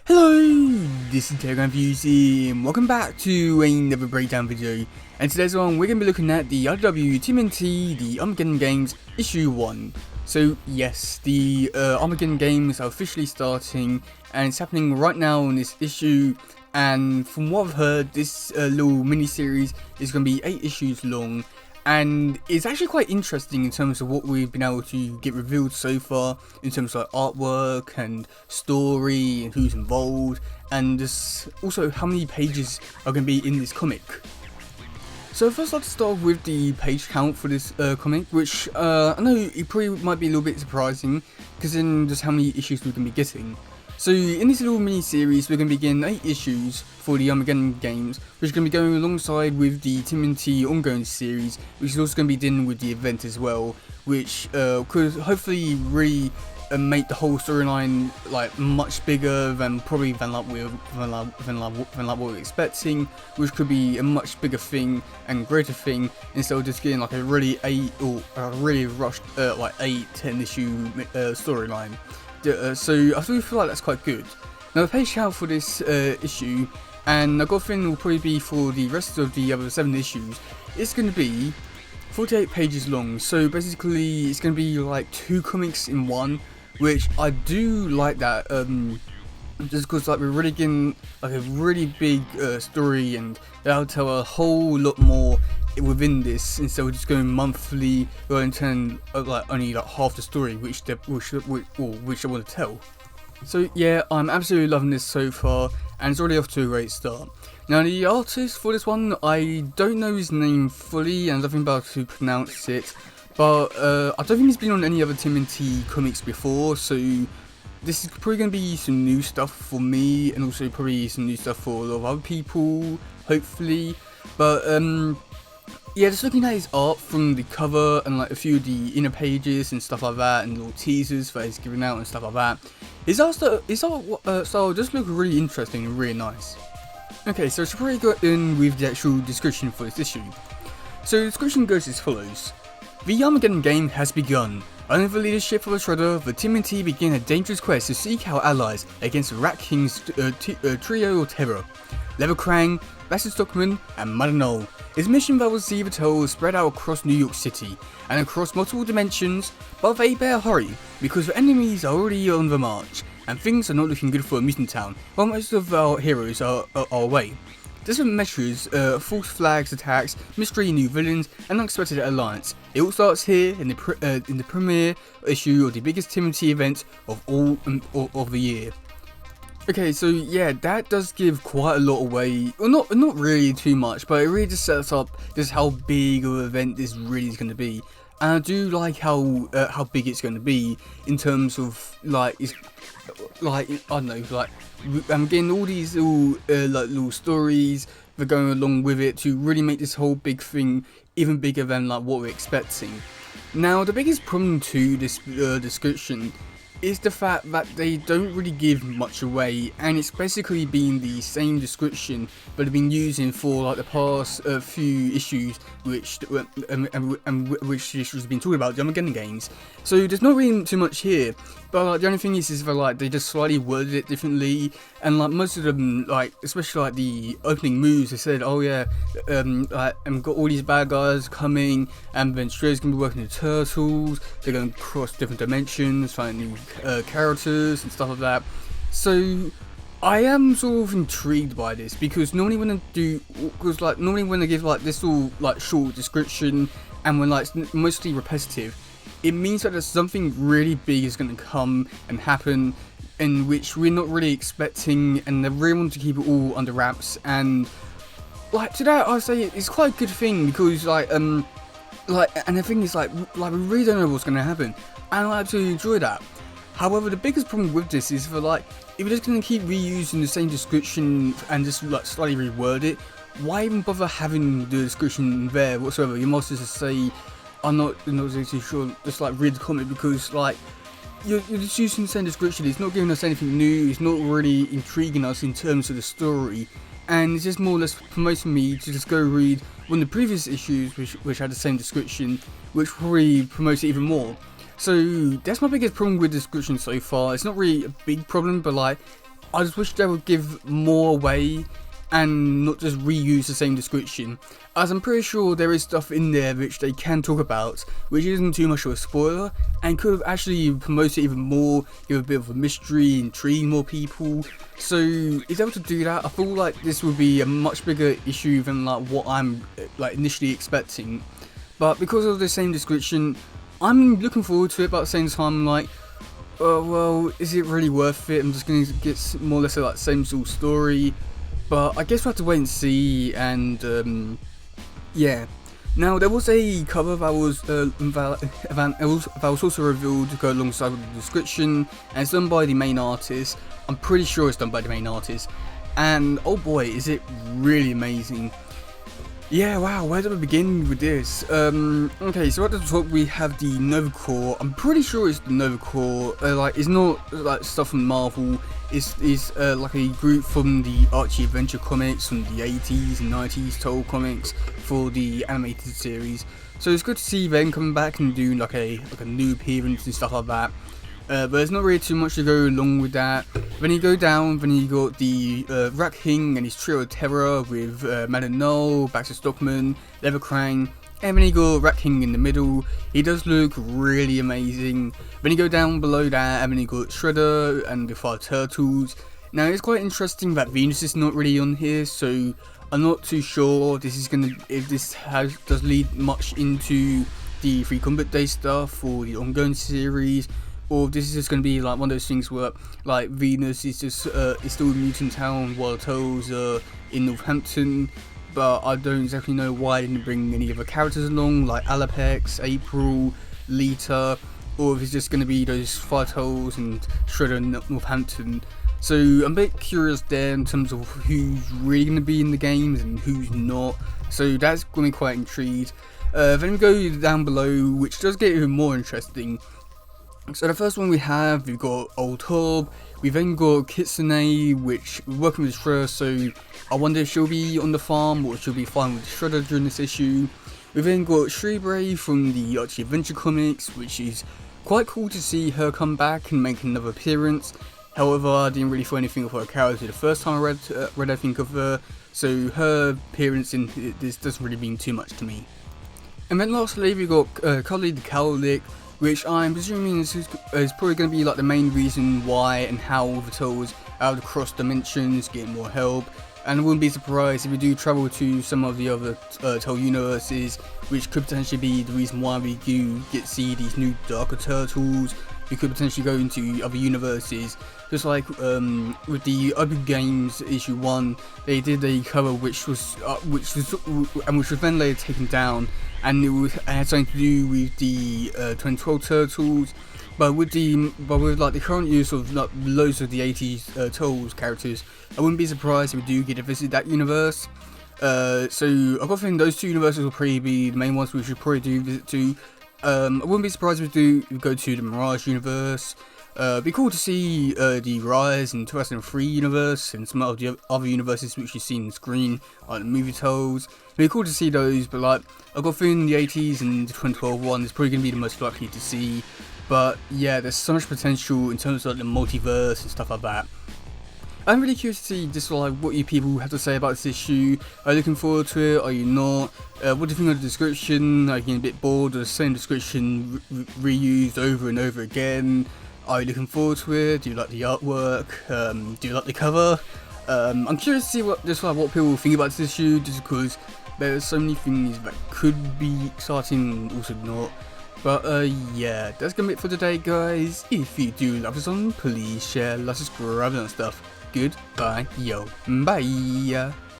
Hello, this is teddygaming and welcome back to another breakdown video. And today's one we're going to be looking at the RW tmnt, the Armageddon games issue 1. So yes, the Armageddon games are officially starting and it's happening right now in this issue. And from what I've heard, this little mini-series is going to be 8 issues long. And it's actually quite interesting in terms of what we've been able to get revealed so far, in terms of like artwork and story and who's involved, and just also how many pages are going to be in this comic. So first I'd like to start with the page count for this comic, which I know it probably might be a little bit surprising, considering just how many issues we're going to be getting. So in this little mini-series we're going to begin 8 issues for the Armageddon games, which is going to be going alongside with the tmnt ongoing series, which is also going to be dealing with the event as well, which could hopefully really make the whole storyline like much bigger than probably than what we're expecting, which could be a much bigger thing and greater thing instead of just getting like a really really rushed like 8-10 issue storyline. So I feel like that's quite good. Now the page count for this issue, and I've got a feeling it will probably be for the rest of the other 7 issues, it's going to be 48 pages long. So basically it's going to be like 2 comics in one, which I do like that, just because like we're really getting like a really big story, and that'll tell a whole lot more within this instead of just going monthly or in turn like only like half the story which I want to tell. So yeah, I'm absolutely loving this so far and it's already off to a great start. Now the artist for this one, I don't know his name fully and I don't think about to pronounce it, but I don't think he's been on any other tmnt comics before, so this is probably going to be some new stuff for me and also probably some new stuff for a lot of other people, hopefully. But yeah, just looking at his art from the cover and like a few of the inner pages and stuff like that, and little teasers that he's giving out and stuff like that, his art style just looks really interesting and really nice. Okay, so I should probably go in with the actual description for this issue. So the description goes as follows. The Armageddon game has begun. Under the leadership of a Shredder, the tmnt begin a dangerous quest to seek our allies against the Rat King's trio of terror. Leverkrang, Bassett Stockman, and Mother Knoll. His mission that will see the tale spread out across New York City and across multiple dimensions, but they better hurry because the enemies are already on the march and things are not looking good for a mutant town while most of our heroes are away. Different measures, false flags, attacks, mystery new villains, and unexpected alliance. It all starts here in the premiere issue of the biggest tmnt event of all of the year. Okay, so yeah, that does give quite a lot away. Well, not really too much, but it really just sets up just how big of an event this really is going to be. And I do like how big it's going to be in terms of like it's like I don't know, like I'm getting all these little stories that are going along with it to really make this whole big thing even bigger than like what we're expecting. Now the biggest problem to this description is the fact that they don't really give much away, and it's basically been the same description but they've been using for like the past few issues, which which issues have been talking about the Armageddon games. So there's not really too much here, but like, the only thing is that like they just slightly worded it differently, and like most of them, like especially like the opening moves, they said, oh yeah, I've got all these bad guys coming, and then Shredder's gonna be working with the Turtles. They're going to cross different dimensions, find new characters and stuff like that. So I am sort of intrigued by this because normally when I give like this all like short description and when like it's mostly repetitive, it means that there's something really big is going to come and happen in which we're not really expecting, and they really want to keep it all under wraps. And like to that I say it's quite a good thing because and the thing is like we really don't know what's going to happen, and I absolutely enjoy that. However, the biggest problem with this is for like, if you're just going to keep reusing the same description and just like slightly reword it, why even bother having the description there whatsoever? You must just say, I'm not exactly sure, just like read the comic, because like you're just using the same description. It's not giving us anything new, it's not really intriguing us in terms of the story, and it's just more or less promoting me to just go read one of the previous issues which had the same description, which probably promotes it even more. So that's my biggest problem with the description so far. It's not really a big problem, but like I just wish they would give more away and not just reuse the same description, as I'm pretty sure there is stuff in there which they can talk about which isn't too much of a spoiler and could have actually promoted it even more, give a bit of a mystery, intrigue more people. So if they were to do that, I feel like this would be a much bigger issue than like what I'm like initially expecting. But because of the same description, I'm looking forward to it, but at the same time I'm like, well, is it really worth it? I'm just going to get more or less like same sort of story. But I guess we'll have to wait and see, and yeah. Now there was a cover that was also revealed to go alongside with the description, and it's done by the main artist. I'm pretty sure it's done by the main artist, and oh boy, is it really amazing. Yeah, wow, where do we begin with this? Okay, so at the top we have the Nova Corps. I'm pretty sure it's the Nova Corps. Like, it's not like stuff from Marvel. It's like a group from the Archie Adventure comics from the 80s and 90s total comics for the animated series. So it's good to see them coming back and do like a new appearance and stuff like that. But there's not really too much to go along with that. Then you go down, then you got the Rat King and his trio of terror with Madden Null, Baxter Stockman, Leatherkrang, and then you got Rat King in the middle. He does look really amazing. Then you go down below that, and then you got Shredder and the 5 Turtles. Now it's quite interesting that Venus is not really on here, so I'm not too sure this is if this does lead much into the Free Combat Day stuff or the ongoing series. Or this is just going to be like one of those things where like Venus is just is still in Mutant Town while Turtles are in Northampton, but I don't exactly know why I didn't bring any other characters along like Alapex, April, Lita, or if it's just going to be those 5 Turtles and Shredder in Northampton. So I'm a bit curious there in terms of who's really going to be in the games and who's not, so that's going to be quite intrigued. Then we go down below, which does get even more interesting. So the first one we've got Old Hob, we've then got Kitsune, which we're working with Shredder, so I wonder if she'll be on the farm or she'll be fine with Shredder during this issue. We've then got Shreebrae from the Archie Adventure comics, which is quite cool to see her come back and make another appearance. However, I didn't really feel anything of her character the first time I read anything of her, so her appearance in this doesn't really mean too much to me. And then lastly we got Cuddly the Cowlick, which I'm presuming is probably going to be like the main reason why and how the Turtles out across dimensions get more help. And I wouldn't be surprised if we do travel to some of the other Turtle universes, which could potentially be the reason why we do get to see these new darker Turtles. We could potentially go into other universes, just like with the Armageddon issue 1, they did a cover which was then later taken down, and it had something to do with the 2012 Turtles, but with like the current use of like, loads of the 80s Turtles characters, I wouldn't be surprised if we do get to visit that universe. So I've got a feeling those two universes will probably be the main ones we should probably do visit to. I wouldn't be surprised if we do go to the Mirage universe. It'd be cool to see the Rise and 2003 universe and some of the other universes which you've seen on screen, like the movie Turtles. It'd be cool to see those, but like I've got a feeling the 80s and the 2012 one is probably going to be the most likely to see. But yeah, there's so much potential in terms of like, the multiverse and stuff like that. I'm really curious to see just like what you people have to say about this issue. Are you looking forward to it? Are you not? What do you think of the description? Are you getting a bit bored of the same description reused over and over again? Are you looking forward to it? Do you like the artwork? Do you like the cover? I'm curious to see what people think about this issue, just because there's so many things that could be exciting and also not. But yeah, that's gonna be it for today, guys. If you do love this one, please share, like, subscribe and stuff. Goodbye, yo, bye.